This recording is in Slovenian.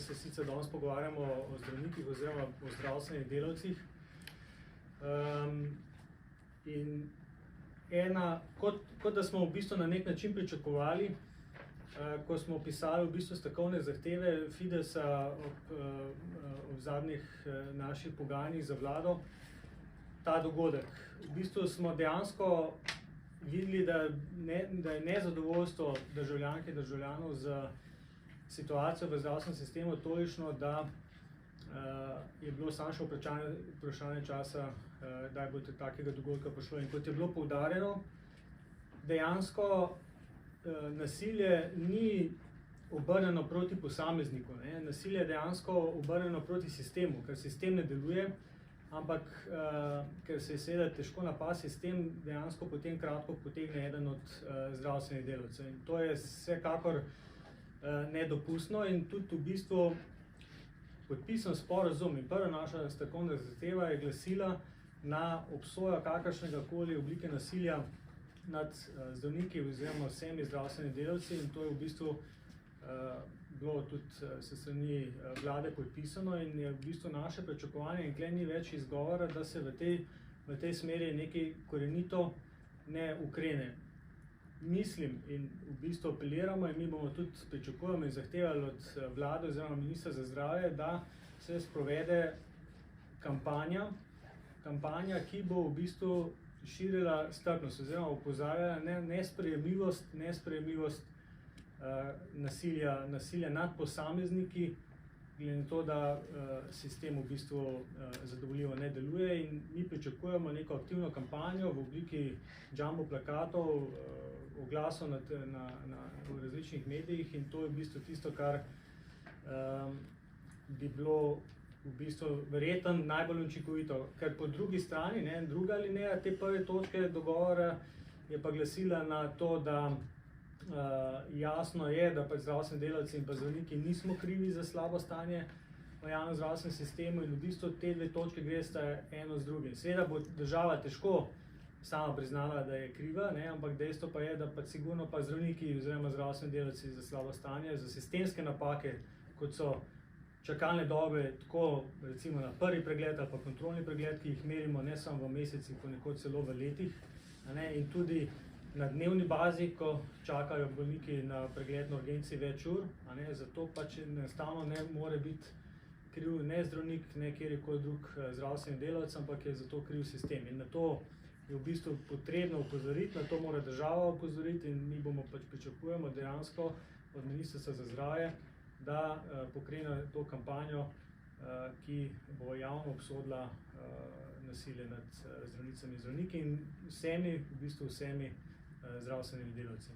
se sicer danes pogovarjamo o zdravnikih oziroma o zdravstvenih delavcih. In kot da smo v bistvu na nek način pričakovali, ko smo pisali v bistvu stavkovne zahteve Fidesa ob zadnjih naših pogajanjih za vlado, ta dogodek. V bistvu smo dejansko videli, da je nezadovoljstvo državljank in državljanov z situacijo v zdravstvenem sistemu tolikšno, da je bilo samo še vprašanje časa, kdaj bo do takega dogodka prišlo. In kot je bilo poudarjeno, dejansko nasilje ni obrnjeno proti posamezniku. Nasilje je dejansko obrnjeno proti sistemu, ker sistem ne deluje, ampak ker se je seveda težko napasti sistem, dejansko potem kratko potegne eden od zdravstvenih delavcev. In to je vsekakor nedopustno in tudi v bistvu podpisan sporazum in prva naša stavkovna zahteva je glasila na obsoja kakršnega koli oblike nasilja nad zdravniki oziroma vsemi zdravstvenimi delavci, in to je v bistvu bilo tudi s strani vlade podpisano in je v bistvu naše pričakovanje in tukaj ni več izgovora, da se v tej smeri nekaj korenito ne ukrene. Mislim in v bistvu apeliramo in mi bomo tudi pričakujemo in zahtevali od vlade oziroma ministra za zdravje, da se sprovede kampanja, ki bo v bistvu širila strpnost oziroma opozarjala na nesprejemljivost nasilja nad posamezniki, glede na to, da sistem v bistvu zadovoljivo ne deluje, in mi pričakujemo neko aktivno kampanjo v obliki jumbo plakatov, oglasov v različnih medijih, in to je v bistvu tisto, kar bi bilo v bistvu verjetno najbolj učinkovito. Ker po drugi strani, druga alineja te prve točke dogovora je pa glasila na to, da jasno je, da pač zdravstveni delavci in pa zdravniki nismo krivi za slabo stanje v javnem zdravstvenem sistemu, in v bistvu te dve točke gresta eno z drugim. Seveda bo država težko sama priznala, da je kriva, ampak dejstvo pa je, da pač sigurno pa zdravniki oziroma zdravstveni delavci za slabo stanje, za sistemske napake, kot so čakalne dobe, tako recimo na prvi pregled ali pa kontrolni pregled, ki jih merimo ne samo v mesecih, ponekod celo v letih, in tudi na dnevni bazi, ko čakajo bolniki na pregled na urgenci več ur, zato pač enostavno ne more biti kriv ne zdravnik, ne kjerkoli drug zdravstveni delavec, ampak je za to kriv sistem. In na to je v bistvu potrebno opozoriti, na to mora država opozoriti, in mi bomo pač pričakujemo dejansko od Ministrstva za zdravje, da pokrene to kampanjo, ki bo javno obsodila nasilje nad zdravnicami in zdravniki in vsemi zdravstvenimi delavci.